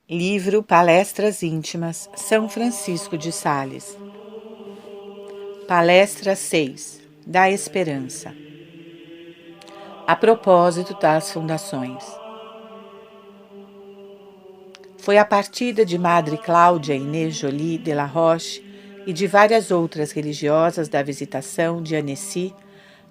Livro Palestras Íntimas, São Francisco de Sales. Palestra 6. Da Esperança. A propósito das fundações. Foi a partida de Madre Cláudia Inês Joly de la Roche e de várias outras religiosas da Visitação de Annecy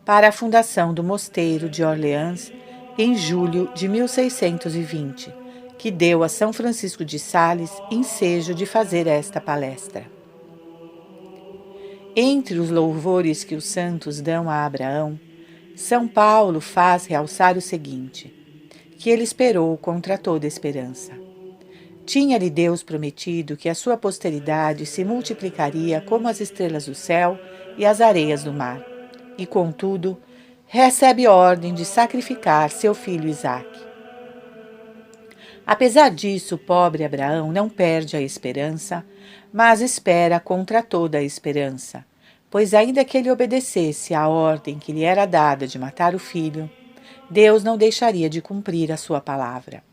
para a fundação do Mosteiro de Orleans em julho de 1620, que deu a São Francisco de Sales ensejo de fazer esta palestra. Entre os louvores que os santos dão a Abraão, São Paulo faz realçar o seguinte, que ele esperou contra toda esperança. Tinha-lhe Deus prometido que a sua posteridade se multiplicaria como as estrelas do céu e as areias do mar, e, contudo, recebe ordem de sacrificar seu filho Isaque. Apesar disso, o pobre Abraão não perde a esperança, mas espera contra toda a esperança, pois ainda que ele obedecesse à ordem que lhe era dada de matar o filho, Deus não deixaria de cumprir a sua palavra.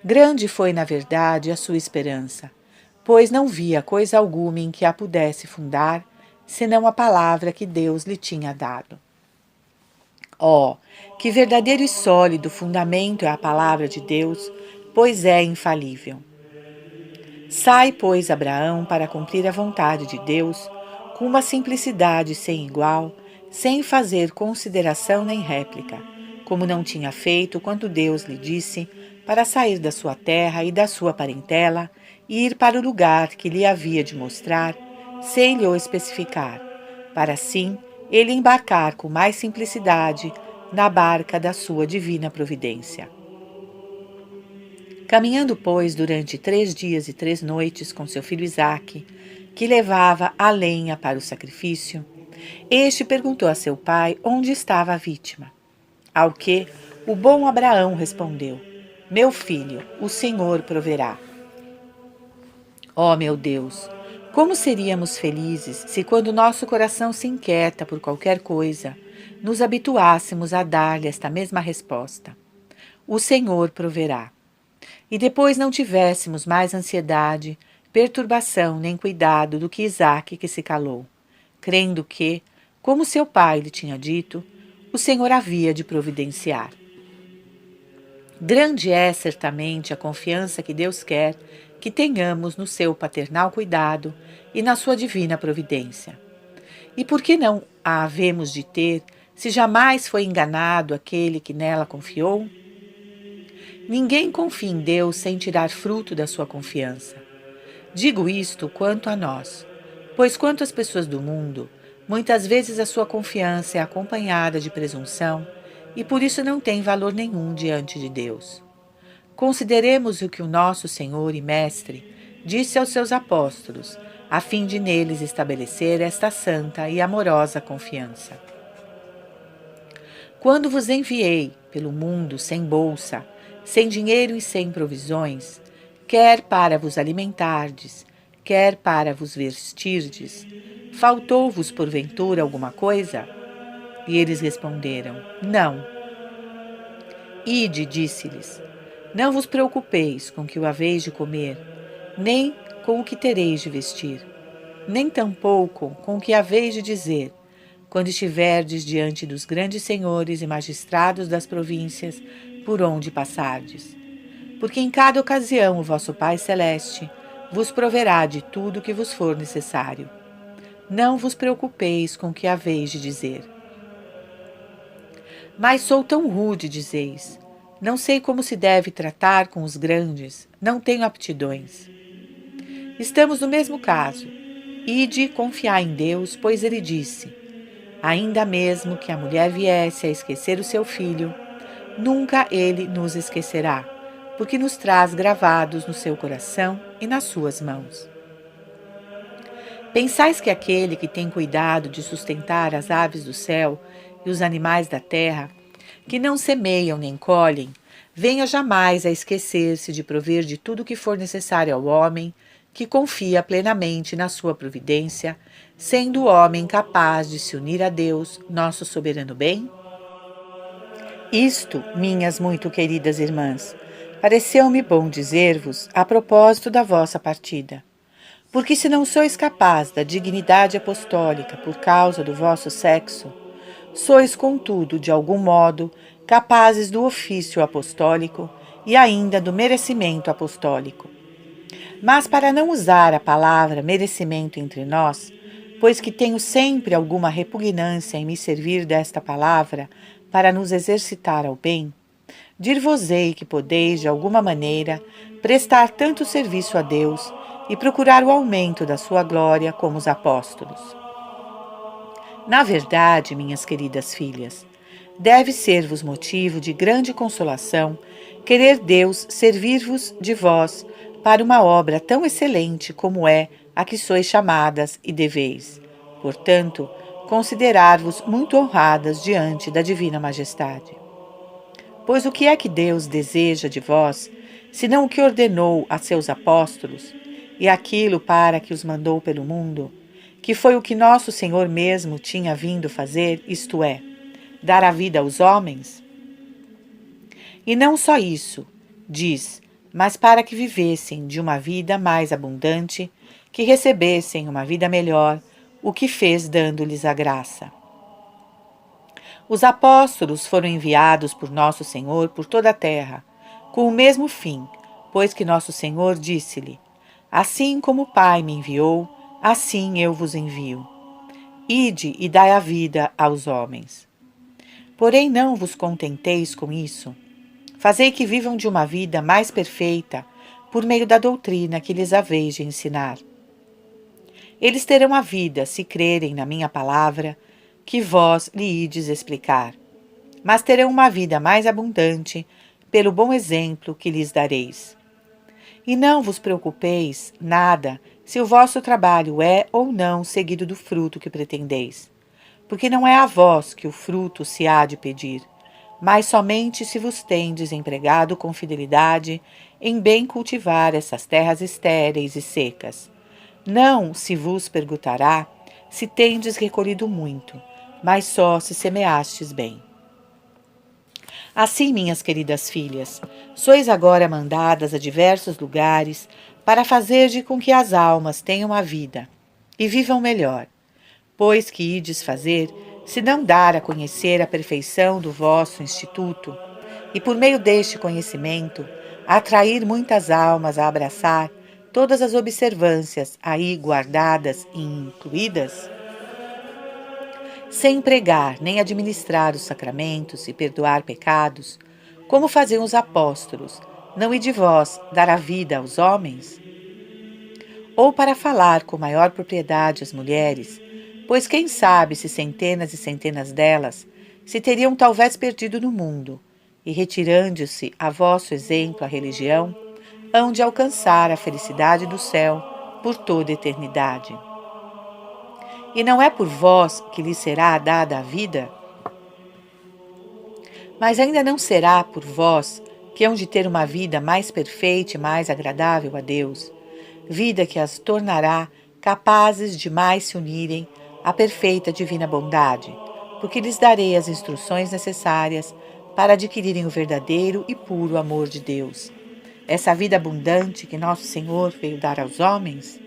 Grande foi, na verdade, a sua esperança, pois não via coisa alguma em que a pudesse fundar, senão a palavra que Deus lhe tinha dado. Oh, que verdadeiro e sólido fundamento é a palavra de Deus, pois é infalível. Sai, pois, Abraão para cumprir a vontade de Deus, com uma simplicidade sem igual, sem fazer consideração nem réplica, como não tinha feito quando Deus lhe disse para sair da sua terra e da sua parentela e ir para o lugar que lhe havia de mostrar, sem lhe o especificar, para assim ele embarcar com mais simplicidade na barca da sua divina providência. Caminhando, pois, durante 3 dias e 3 noites com seu filho Isaque, que levava a lenha para o sacrifício, este perguntou a seu pai onde estava a vítima. Ao que o bom Abraão respondeu: Meu filho, o Senhor proverá. Ó meu Deus, como seríamos felizes se, quando nosso coração se inquieta por qualquer coisa, nos habituássemos a dar-lhe esta mesma resposta: O Senhor proverá. E depois não tivéssemos mais ansiedade, perturbação nem cuidado do que Isaque, que se calou, crendo que, como seu pai lhe tinha dito, o Senhor havia de providenciar. Grande é certamente a confiança que Deus quer que tenhamos no seu paternal cuidado e na sua divina providência. E por que não a havemos de ter, se jamais foi enganado aquele que nela confiou? Ninguém confia em Deus sem tirar fruto da sua confiança. Digo isto quanto a nós, pois quanto às pessoas do mundo, muitas vezes a sua confiança é acompanhada de presunção e por isso não tem valor nenhum diante de Deus. Consideremos o que o nosso Senhor e Mestre disse aos seus apóstolos, a fim de neles estabelecer esta santa e amorosa confiança. Quando vos enviei pelo mundo sem bolsa, sem dinheiro e sem provisões, quer para vos alimentardes, quer para vos vestirdes, faltou-vos porventura alguma coisa? E eles responderam: Não. Ide, disse-lhes, não vos preocupeis com o que haveis de comer, nem com o que tereis de vestir, nem tampouco com o que haveis de dizer, quando estiverdes diante dos grandes senhores e magistrados das províncias por onde passardes. Porque em cada ocasião o vosso Pai Celeste vos proverá de tudo o que vos for necessário. Não vos preocupeis com o que haveis de dizer. Mas sou tão rude, dizeis. Não sei como se deve tratar com os grandes, não tenho aptidões. Estamos no mesmo caso. Ide confiar em Deus, pois ele disse: ainda mesmo que a mulher viesse a esquecer o seu filho, nunca ele nos esquecerá, porque nos traz gravados no seu coração e nas suas mãos. Pensais que aquele que tem cuidado de sustentar as aves do céu e os animais da terra, que não semeiam nem colhem, venha jamais a esquecer-se de prover de tudo o que for necessário ao homem, que confia plenamente na sua providência, sendo o homem capaz de se unir a Deus, nosso soberano bem? Isto, minhas muito queridas irmãs, pareceu-me bom dizer-vos a propósito da vossa partida. Porque se não sois capaz da dignidade apostólica por causa do vosso sexo, sois, contudo, de algum modo, capazes do ofício apostólico e ainda do merecimento apostólico. Mas para não usar a palavra merecimento entre nós, pois que tenho sempre alguma repugnância em me servir desta palavra para nos exercitar ao bem, dir-vos-ei que podeis, de alguma maneira, prestar tanto serviço a Deus e procurar o aumento da sua glória como os apóstolos. Na verdade, minhas queridas filhas, deve ser-vos motivo de grande consolação querer Deus servir-vos de vós para uma obra tão excelente como é a que sois chamadas e deveis. Portanto, considerar-vos muito honradas diante da Divina Majestade. Pois o que é que Deus deseja de vós, senão o que ordenou a seus apóstolos, e aquilo para que os mandou pelo mundo, que foi o que nosso Senhor mesmo tinha vindo fazer, isto é, dar a vida aos homens? E não só isso, diz, mas para que vivessem de uma vida mais abundante, que recebessem uma vida melhor, o que fez dando-lhes a graça. Os apóstolos foram enviados por nosso Senhor por toda a terra, com o mesmo fim, pois que nosso Senhor disse-lhe: assim como o Pai me enviou, assim eu vos envio. Ide e dai a vida aos homens. Porém não vos contenteis com isso. Fazei que vivam de uma vida mais perfeita por meio da doutrina que lhes haveis de ensinar. Eles terão a vida se crerem na minha palavra, que vós lhe ides explicar, mas terão uma vida mais abundante pelo bom exemplo que lhes dareis. E não vos preocupeis nada se o vosso trabalho é ou não seguido do fruto que pretendeis, porque não é a vós que o fruto se há de pedir, mas somente se vos tendes empregado com fidelidade em bem cultivar essas terras estéreis e secas. Não se vos perguntará se tendes recolhido muito, mas só se semeastes bem. Assim, minhas queridas filhas, sois agora mandadas a diversos lugares para fazer com que as almas tenham a vida e vivam melhor, pois que ides fazer, se não dar a conhecer a perfeição do vosso instituto, e por meio deste conhecimento, atrair muitas almas a abraçar todas as observâncias aí guardadas e incluídas, sem pregar nem administrar os sacramentos e perdoar pecados, como faziam os apóstolos, não e de vós dar a vida aos homens? Ou para falar com maior propriedade às mulheres, pois quem sabe se centenas e centenas delas se teriam talvez perdido no mundo, e retirando-se a vosso exemplo a religião, hão de alcançar a felicidade do céu por toda a eternidade. E não é por vós que lhes será dada a vida? Mas ainda não será por vós que hão de ter uma vida mais perfeita e mais agradável a Deus, vida que as tornará capazes de mais se unirem à perfeita divina bondade, porque lhes darei as instruções necessárias para adquirirem o verdadeiro e puro amor de Deus. Essa vida abundante que nosso Senhor veio dar aos homens?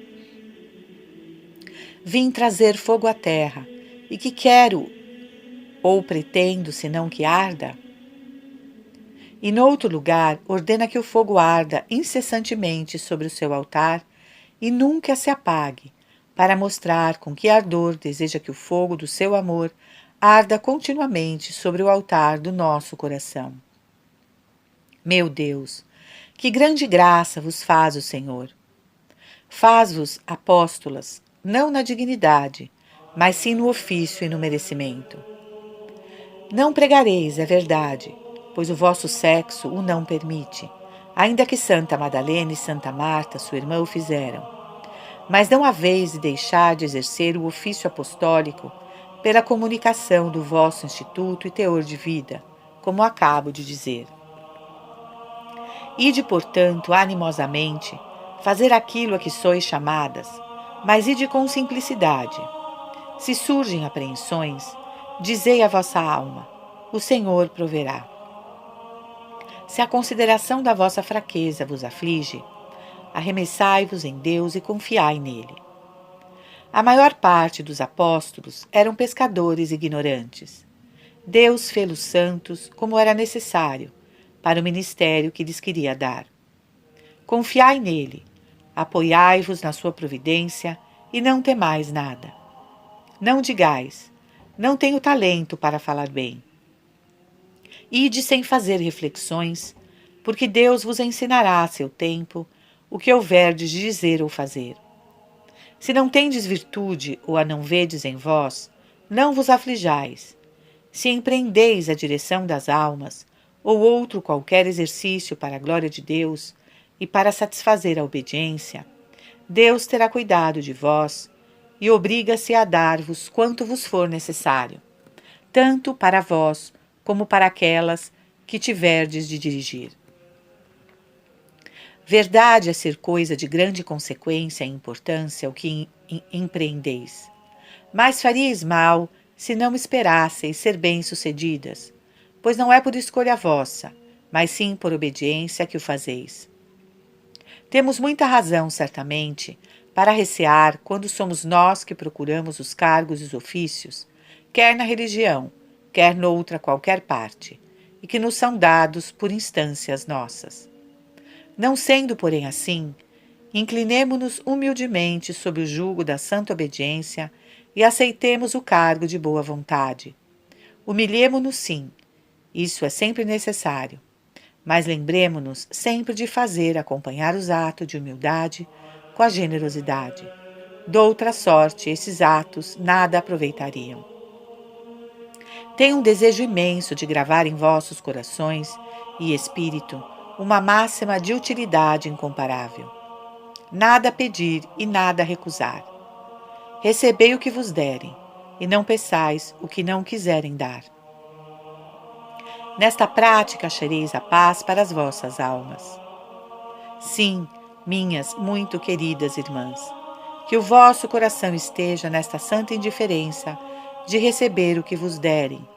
Vim trazer fogo à terra, e que quero ou pretendo, senão que arda? E noutro lugar ordena que o fogo arda incessantemente sobre o seu altar e nunca se apague, para mostrar com que ardor deseja que o fogo do seu amor arda continuamente sobre o altar do nosso coração. Meu Deus, que grande graça vos faz o Senhor! Faz-vos apóstolas, não na dignidade, mas sim no ofício e no merecimento. Não pregareis, é verdade, pois o vosso sexo o não permite, ainda que Santa Madalena e Santa Marta, sua irmã, o fizeram. Mas não haveis de deixar de exercer o ofício apostólico pela comunicação do vosso instituto e teor de vida, como acabo de dizer. Ide, portanto, animosamente, fazer aquilo a que sois chamadas, mas ide com simplicidade. Se surgem apreensões, dizei à vossa alma: o Senhor proverá. Se a consideração da vossa fraqueza vos aflige, arremessai-vos em Deus e confiai nele. A maior parte dos apóstolos eram pescadores ignorantes. Deus fê-los santos como era necessário para o ministério que lhes queria dar. Confiai nele, apoiai-vos na sua providência e não temais nada. Não digais, não tenho talento para falar bem. Ide sem fazer reflexões, porque Deus vos ensinará a seu tempo o que houverdes de dizer ou fazer. Se não tendes virtude ou a não vedes em vós, não vos aflijais. Se empreendeis a direção das almas, ou outro qualquer exercício para a glória de Deus e para satisfazer a obediência, Deus terá cuidado de vós e obriga-se a dar-vos quanto vos for necessário, tanto para vós como para aquelas que tiverdes de dirigir. Verdade é ser coisa de grande consequência e importância o que empreendeis. Mas faríeis mal se não esperasseis ser bem-sucedidas, pois não é por escolha vossa, mas sim por obediência que o fazeis. Temos muita razão, certamente, para recear quando somos nós que procuramos os cargos e os ofícios, quer na religião, quer noutra qualquer parte, e que nos são dados por instâncias nossas. Não sendo, porém, assim, inclinemo-nos humildemente sob o jugo da santa obediência e aceitemos o cargo de boa vontade. Humilhemo-nos, sim, isso é sempre necessário, mas lembremo-nos sempre de fazer acompanhar os atos de humildade com a generosidade. Doutra sorte, esses atos nada aproveitariam. Tenho um desejo imenso de gravar em vossos corações e espírito uma máxima de utilidade incomparável. Nada pedir e nada recusar. Recebei o que vos derem, e não peçais o que não quiserem dar. Nesta prática achareis a paz para as vossas almas. Sim, minhas muito queridas irmãs, que o vosso coração esteja nesta santa indiferença de receber o que vos derem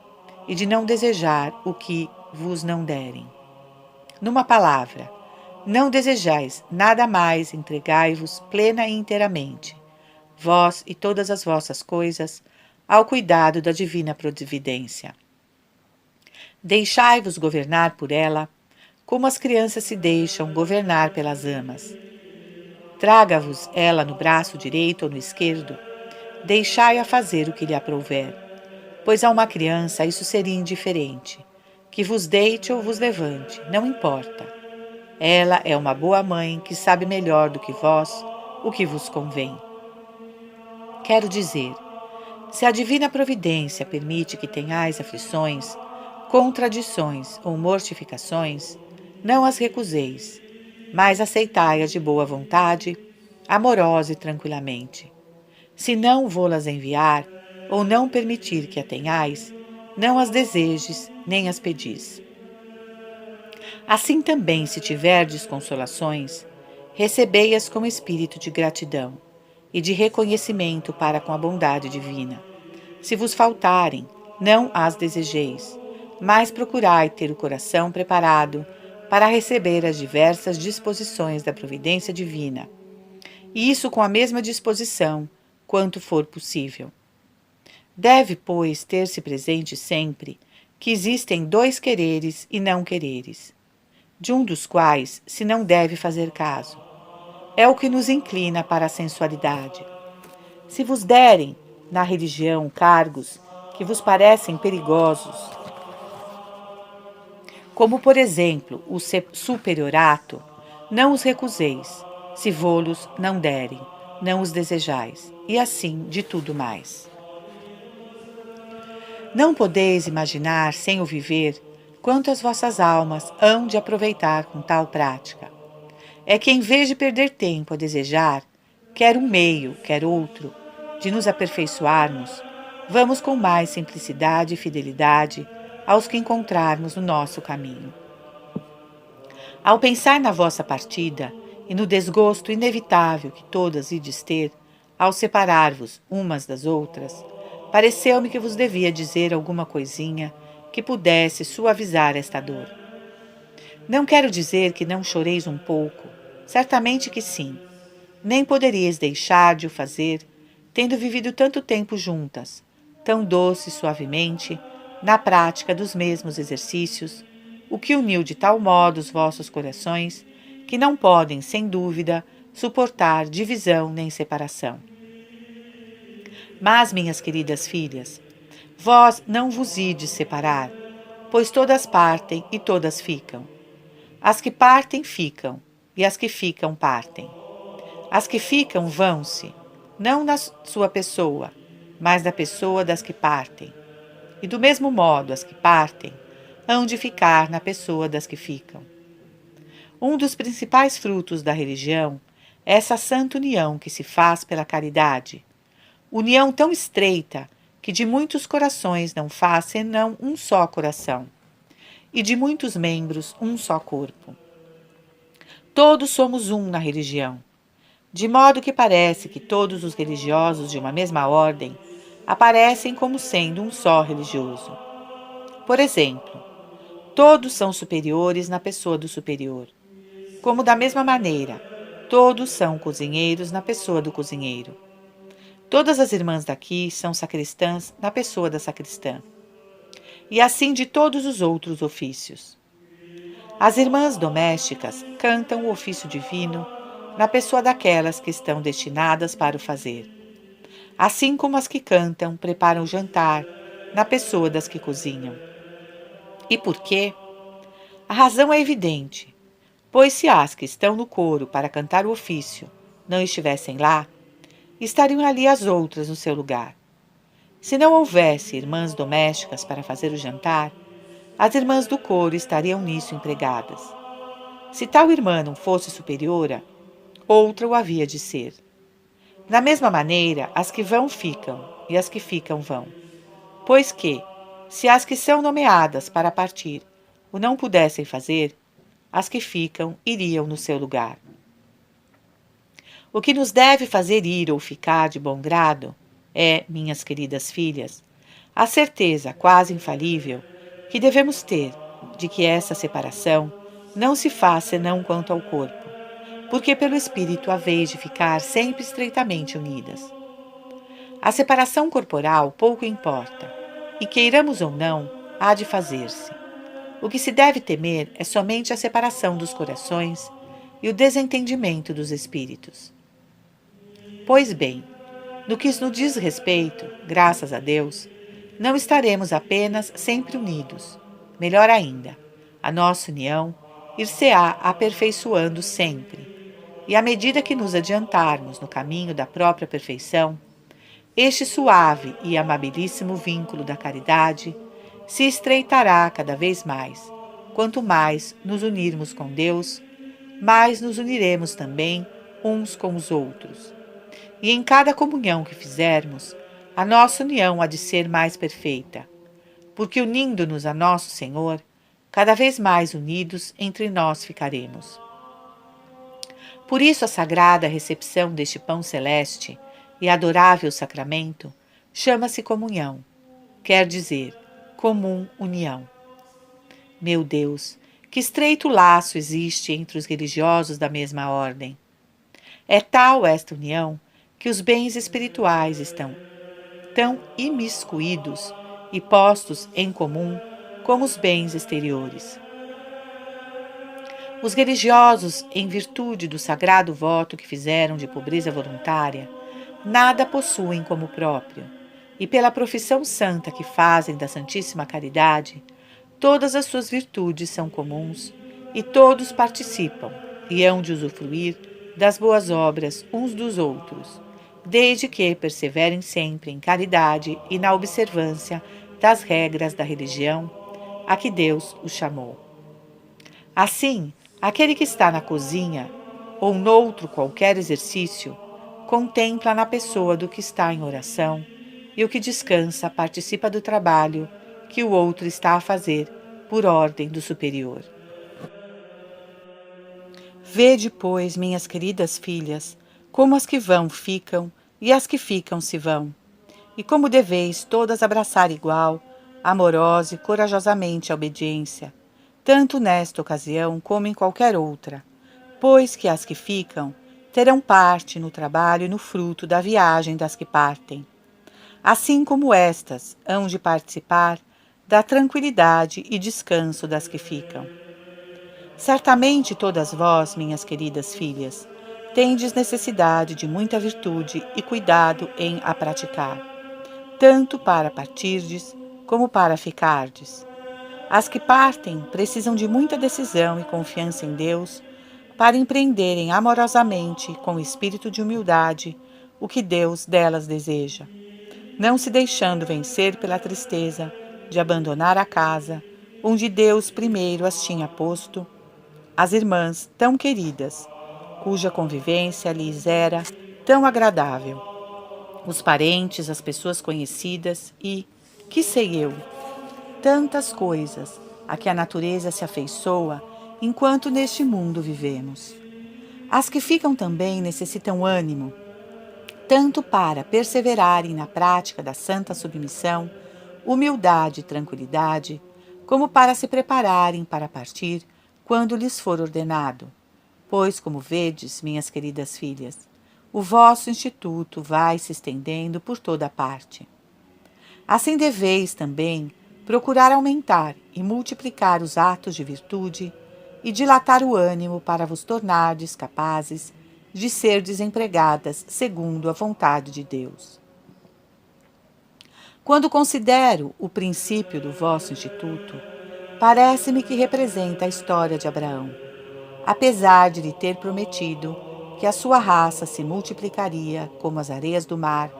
e de não desejar o que vos não derem. Numa palavra, não desejais nada mais, entregai-vos plena e inteiramente, vós e todas as vossas coisas, ao cuidado da divina providência. Deixai-vos governar por ela, como as crianças se deixam governar pelas amas. Traga-vos ela no braço direito ou no esquerdo, deixai-a fazer o que lhe aprouver, pois a uma criança isso seria indiferente, que vos deite ou vos levante, não importa. Ela é uma boa mãe que sabe melhor do que vós o que vos convém. Quero dizer, se a divina providência permite que tenhais aflições, contradições ou mortificações, não as recuseis, mas aceitai-as de boa vontade, amorosa e tranquilamente. Se não vô-las enviar, ou não permitir que a tenhais, não as desejes nem as pedis. Assim também, se tiverdes consolações, recebei-as com espírito de gratidão e de reconhecimento para com a bondade divina. Se vos faltarem, não as desejeis, mas procurai ter o coração preparado para receber as diversas disposições da providência divina, e isso com a mesma disposição, quanto for possível. Deve, pois, ter-se presente sempre que existem dois quereres e não quereres, de um dos quais se não deve fazer caso. É o que nos inclina para a sensualidade. Se vos derem, na religião, cargos que vos parecem perigosos, como, por exemplo, o superiorato, não os recuseis, se vô-los não derem, não os desejais, e assim de tudo mais. Não podeis imaginar, sem o viver, quanto as vossas almas hão de aproveitar com tal prática. É que, em vez de perder tempo a desejar, quer um meio, quer outro, de nos aperfeiçoarmos, vamos com mais simplicidade e fidelidade aos que encontrarmos no nosso caminho. Ao pensar na vossa partida e no desgosto inevitável que todas ides ter ao separar-vos umas das outras, pareceu-me que vos devia dizer alguma coisinha que pudesse suavizar esta dor. Não quero dizer que não choreis um pouco, certamente que sim. Nem poderíeis deixar de o fazer, tendo vivido tanto tempo juntas, tão doce e suavemente, na prática dos mesmos exercícios, o que uniu de tal modo os vossos corações, que não podem, sem dúvida, suportar divisão nem separação. Mas, minhas queridas filhas, vós não vos ides separar, pois todas partem e todas ficam. As que partem ficam, e as que ficam partem. As que ficam vão-se, não na sua pessoa, mas na pessoa das que partem. E do mesmo modo as que partem hão de ficar na pessoa das que ficam. Um dos principais frutos da religião é essa santa união que se faz pela caridade, união tão estreita que de muitos corações não faz senão um só coração, e de muitos membros um só corpo. Todos somos um na religião, de modo que parece que todos os religiosos de uma mesma ordem aparecem como sendo um só religioso. Por exemplo, todos são superiores na pessoa do superior, como da mesma maneira, todos são cozinheiros na pessoa do cozinheiro. Todas as irmãs daqui são sacristãs na pessoa da sacristã, e assim de todos os outros ofícios. As irmãs domésticas cantam o ofício divino na pessoa daquelas que estão destinadas para o fazer, assim como as que cantam preparam o jantar na pessoa das que cozinham. E por quê? A razão é evidente, pois se as que estão no coro para cantar o ofício não estivessem lá, estariam ali as outras no seu lugar. Se não houvesse irmãs domésticas para fazer o jantar, as irmãs do coro estariam nisso empregadas. Se tal irmã não fosse superiora, outra o havia de ser. Da mesma maneira, as que vão ficam, e as que ficam vão. Pois que, se as que são nomeadas para partir o não pudessem fazer, as que ficam iriam no seu lugar. O que nos deve fazer ir ou ficar de bom grado é, minhas queridas filhas, a certeza quase infalível que devemos ter de que essa separação não se faz senão quanto ao corpo, porque pelo espírito haveis de ficar sempre estreitamente unidas. A separação corporal pouco importa, e queiramos ou não, há de fazer-se. O que se deve temer é somente a separação dos corações e o desentendimento dos espíritos. Pois bem, no que nos diz respeito, graças a Deus, não estaremos apenas sempre unidos. Melhor ainda, a nossa união ir-se-á aperfeiçoando sempre, e à medida que nos adiantarmos no caminho da própria perfeição, este suave e amabilíssimo vínculo da caridade se estreitará cada vez mais. Quanto mais nos unirmos com Deus, mais nos uniremos também uns com os outros. E em cada comunhão que fizermos, a nossa união há de ser mais perfeita, porque unindo-nos a nosso Senhor, cada vez mais unidos entre nós ficaremos. Por isso a sagrada recepção deste pão celeste e adorável sacramento chama-se comunhão, quer dizer, comum união. Meu Deus, que estreito laço existe entre os religiosos da mesma ordem! É tal esta união que os bens espirituais estão tão imiscuídos e postos em comum como os bens exteriores. Os religiosos, em virtude do sagrado voto que fizeram de pobreza voluntária, nada possuem como próprio, e pela profissão santa que fazem da Santíssima Caridade, todas as suas virtudes são comuns e todos participam e hão de usufruir das boas obras uns dos outros, desde que perseverem sempre em caridade e na observância das regras da religião a que Deus os chamou. Assim, aquele que está na cozinha ou noutro qualquer exercício, contempla na pessoa do que está em oração, e o que descansa participa do trabalho que o outro está a fazer por ordem do superior. Vede, pois, minhas queridas filhas, como as que vão ficam e as que ficam se vão, e como deveis todas abraçar igual, amorosa e corajosamente a obediência, tanto nesta ocasião como em qualquer outra, pois que as que ficam terão parte no trabalho e no fruto da viagem das que partem, assim como estas hão de participar da tranquilidade e descanso das que ficam. Certamente todas vós, minhas queridas filhas, tendes necessidade de muita virtude e cuidado em a praticar, tanto para partirdes como para ficardes. As que partem precisam de muita decisão e confiança em Deus para empreenderem amorosamente, com espírito de humildade, o que Deus delas deseja, não se deixando vencer pela tristeza de abandonar a casa, onde Deus primeiro as tinha posto, as irmãs tão queridas, cuja convivência lhes era tão agradável, os parentes, as pessoas conhecidas e, que sei eu, tantas coisas a que a natureza se afeiçoa enquanto neste mundo vivemos. As que ficam também necessitam ânimo, tanto para perseverarem na prática da santa submissão, humildade e tranquilidade, como para se prepararem para partir quando lhes for ordenado. Pois, como vedes, minhas queridas filhas, o vosso instituto vai se estendendo por toda a parte. Assim deveis também procurar aumentar e multiplicar os atos de virtude e dilatar o ânimo para vos tornardes capazes de ser desempregadas segundo a vontade de Deus. Quando considero o princípio do vosso instituto, parece-me que representa a história de Abraão. Apesar de lhe ter prometido que a sua raça se multiplicaria como as areias do mar,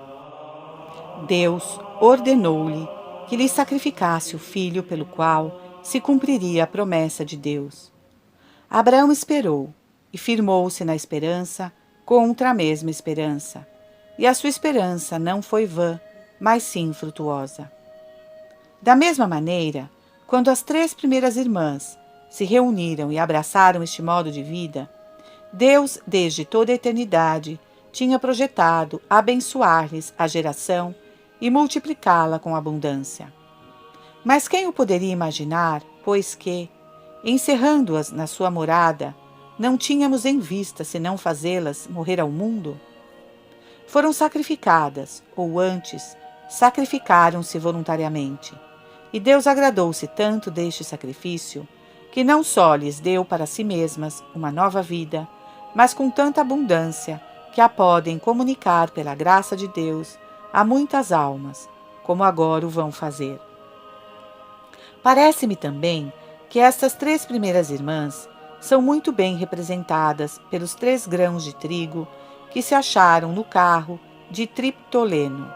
Deus ordenou-lhe que lhe sacrificasse o filho pelo qual se cumpriria a promessa de Deus. Abraão esperou e firmou-se na esperança contra a mesma esperança, e a sua esperança não foi vã, mas sim frutuosa. Da mesma maneira, quando as 3 primeiras irmãs se reuniram e abraçaram este modo de vida, Deus, desde toda a eternidade, tinha projetado abençoar-lhes a geração e multiplicá-la com abundância. Mas quem o poderia imaginar, pois que, encerrando-as na sua morada, não tínhamos em vista senão fazê-las morrer ao mundo? Foram sacrificadas, ou antes, sacrificaram-se voluntariamente. E Deus agradou-se tanto deste sacrifício, que não só lhes deu para si mesmas uma nova vida, mas com tanta abundância que a podem comunicar pela graça de Deus a muitas almas, como agora o vão fazer. Parece-me também que estas 3 primeiras irmãs são muito bem representadas pelos 3 grãos de trigo que se acharam no carro de Triptoleno,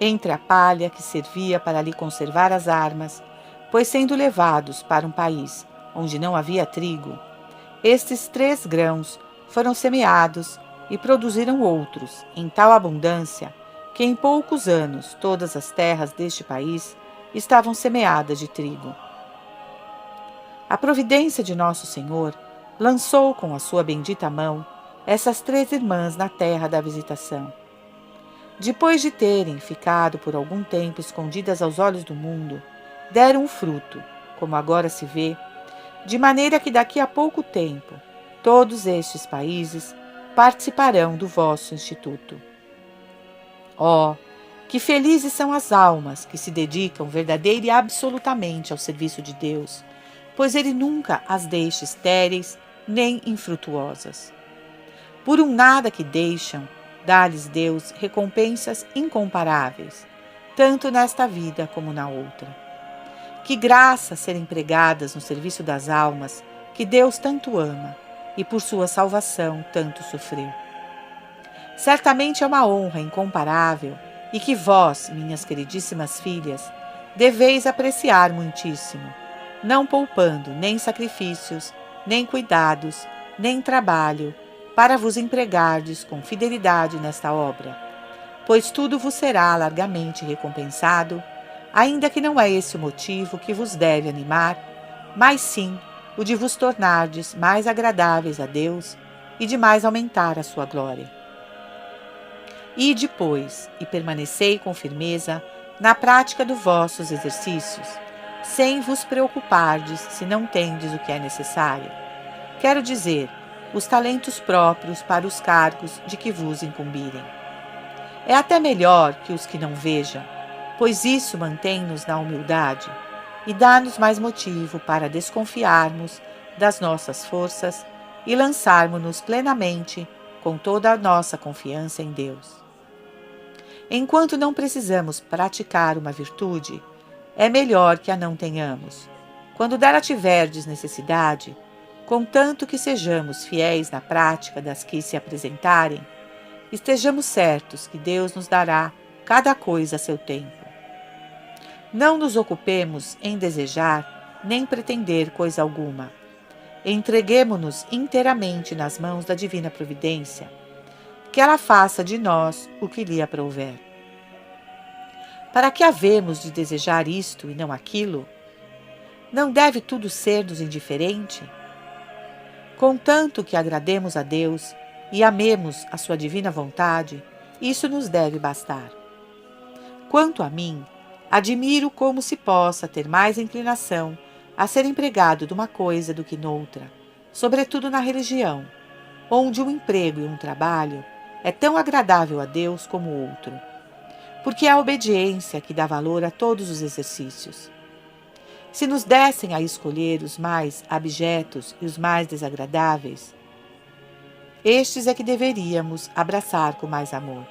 entre a palha que servia para lhe conservar as armas, pois sendo levados para um país onde não havia trigo, estes 3 grãos foram semeados e produziram outros em tal abundância que em poucos anos todas as terras deste país estavam semeadas de trigo. A providência de nosso Senhor lançou com a sua bendita mão essas 3 irmãs na terra da visitação. Depois de terem ficado por algum tempo escondidas aos olhos do mundo, deram um fruto, como agora se vê, de maneira que daqui a pouco tempo todos estes países participarão do vosso instituto. Oh, que felizes são as almas que se dedicam verdadeira e absolutamente ao serviço de Deus, pois Ele nunca as deixa estéreis nem infrutuosas. Por um nada que deixam, dá-lhes Deus recompensas incomparáveis, tanto nesta vida como na outra. Que graça serem empregadas no serviço das almas que Deus tanto ama e por sua salvação tanto sofreu. Certamente é uma honra incomparável e que vós, minhas queridíssimas filhas, deveis apreciar muitíssimo, não poupando nem sacrifícios, nem cuidados, nem trabalho, para vos empregardes com fidelidade nesta obra, pois tudo vos será largamente recompensado, ainda que não é esse o motivo que vos deve animar, mas sim o de vos tornardes mais agradáveis a Deus e de mais aumentar a sua glória. Ide, pois, e permanecei com firmeza na prática dos vossos exercícios, sem vos preocupardes se não tendes o que é necessário. Quero dizer, os talentos próprios para os cargos de que vos incumbirem. É até melhor que os que não vejam, pois isso mantém-nos na humildade e dá-nos mais motivo para desconfiarmos das nossas forças e lançarmos-nos plenamente com toda a nossa confiança em Deus. Enquanto não precisamos praticar uma virtude, é melhor que a não tenhamos. Quando dela tiverdes necessidade, contanto que sejamos fiéis na prática das que se apresentarem, estejamos certos que Deus nos dará cada coisa a seu tempo. Não nos ocupemos em desejar nem pretender coisa alguma. Entreguemo-nos inteiramente nas mãos da divina providência, que ela faça de nós o que lhe aprouver. Para que havemos de desejar isto e não aquilo? Não deve tudo ser-nos indiferente? Contanto que agrademos a Deus e amemos a sua divina vontade, isso nos deve bastar. Quanto a mim, admiro como se possa ter mais inclinação a ser empregado de uma coisa do que noutra, sobretudo na religião, onde um emprego e um trabalho é tão agradável a Deus como o outro, porque é a obediência que dá valor a todos os exercícios. Se nos dessem a escolher os mais abjetos e os mais desagradáveis, estes é que deveríamos abraçar com mais amor.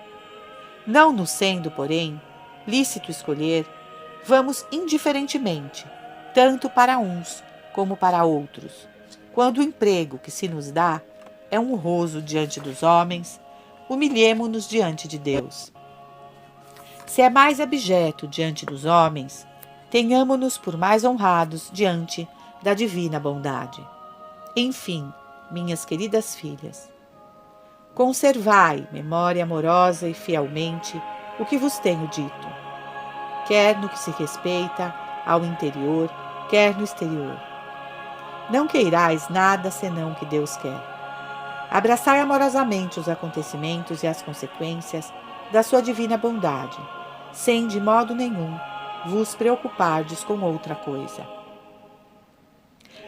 Não nos sendo, porém, lícito escolher, vamos indiferentemente, tanto para uns como para outros. Quando o emprego que se nos dá é honroso diante dos homens, humilhemo-nos diante de Deus. Se é mais abjeto diante dos homens, tenhamo-nos por mais honrados diante da divina bondade. Enfim, minhas queridas filhas, conservai memória amorosa e fielmente o que vos tenho dito, quer no que se respeita ao interior, quer no exterior. Não queirais nada senão o que Deus quer. Abraçai amorosamente os acontecimentos e as consequências da sua divina bondade, sem de modo nenhum vos preocupardes com outra coisa.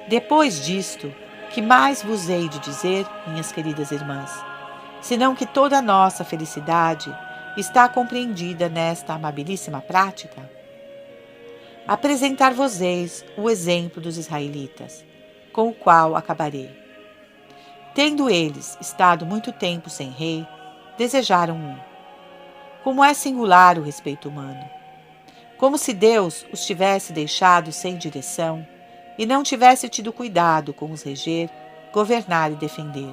Depois disto, que mais vos hei de dizer, minhas queridas irmãs, senão que toda a nossa felicidade está compreendida nesta amabilíssima prática? Apresentar-vos-eis o exemplo dos israelitas, com o qual acabarei. Tendo eles estado muito tempo sem rei, desejaram um. Como é singular o respeito humano! Como se Deus os tivesse deixado sem direção e não tivesse tido cuidado com os reger, governar e defender.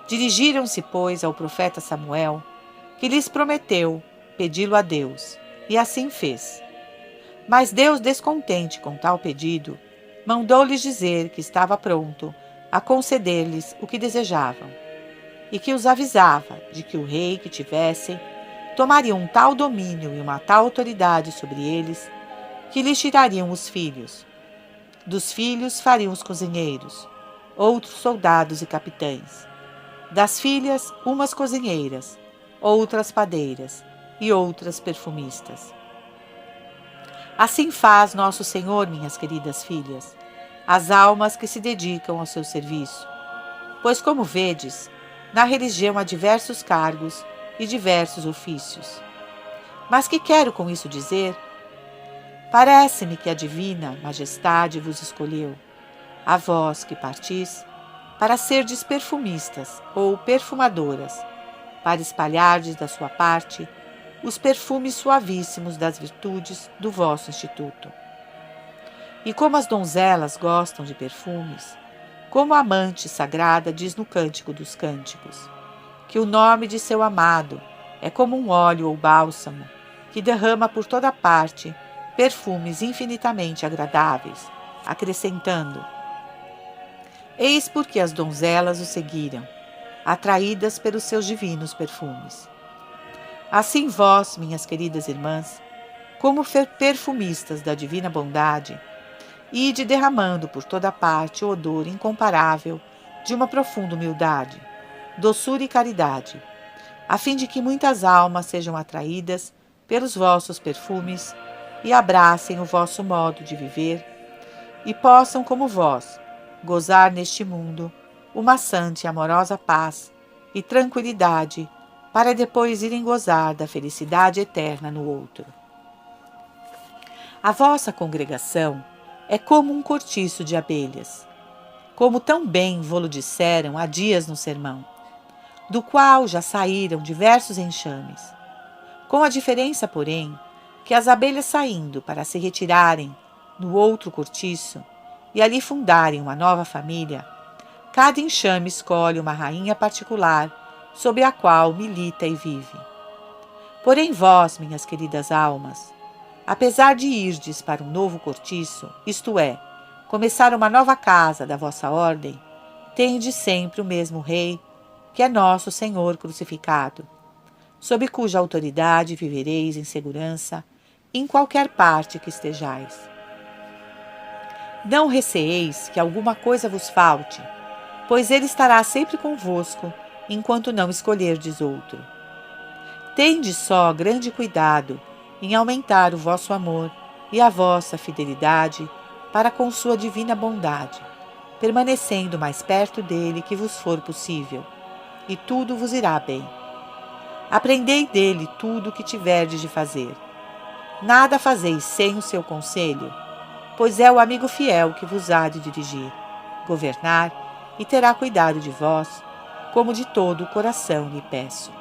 Dirigiram-se, pois, ao profeta Samuel, que lhes prometeu pedi-lo a Deus, e assim fez. Mas Deus, descontente com tal pedido, mandou-lhes dizer que estava pronto a conceder-lhes o que desejavam, e que os avisava de que o rei que tivessem tomaria um tal domínio e uma tal autoridade sobre eles, que lhes tirariam os filhos. Dos filhos fariam os cozinheiros, outros soldados e capitães. Das filhas, umas cozinheiras, outras padeiras e outras perfumistas. Assim faz nosso Senhor, minhas queridas filhas, as almas que se dedicam ao seu serviço. Pois, como vedes, na religião há diversos cargos e diversos ofícios. Mas que quero com isso dizer? Parece-me que a divina majestade vos escolheu, a vós que partis, para serdes perfumistas ou perfumadoras, para espalhardes da sua parte os perfumes suavíssimos das virtudes do vosso instituto. E como as donzelas gostam de perfumes, como a amante sagrada diz no Cântico dos Cânticos, que o nome de seu amado é como um óleo ou bálsamo que derrama por toda parte perfumes infinitamente agradáveis, acrescentando: eis porque as donzelas o seguiram, atraídas pelos seus divinos perfumes. Assim vós, minhas queridas irmãs, como perfumistas da divina bondade, ide derramando por toda parte o odor incomparável de uma profunda humildade, doçura e caridade, a fim de que muitas almas sejam atraídas pelos vossos perfumes e abracem o vosso modo de viver, e possam, como vós, gozar neste mundo uma santa e amorosa paz e tranquilidade, para depois irem gozar da felicidade eterna no outro. A vossa congregação é como um cortiço de abelhas, como tão bem vô-lo disseram há dias no sermão, do qual já saíram diversos enxames, com a diferença, porém, que as abelhas saindo para se retirarem no outro cortiço e ali fundarem uma nova família, cada enxame escolhe uma rainha particular sob a qual milita e vive. Porém vós, minhas queridas almas, apesar de irdes para um novo cortiço, isto é, começar uma nova casa da vossa ordem, tendes sempre o mesmo Rei, que é nosso Senhor crucificado, sob cuja autoridade vivereis em segurança em qualquer parte que estejais. Não receeis que alguma coisa vos falte, pois ele estará sempre convosco, enquanto não escolherdes outro. Tende só grande cuidado em aumentar o vosso amor e a vossa fidelidade para com sua divina bondade, permanecendo mais perto dele que vos for possível, e tudo vos irá bem. Aprendei dele tudo o que tiverdes de fazer. Nada fazeis sem o seu conselho, pois é o amigo fiel que vos há de dirigir, governar e terá cuidado de vós, como de todo o coração lhe peço.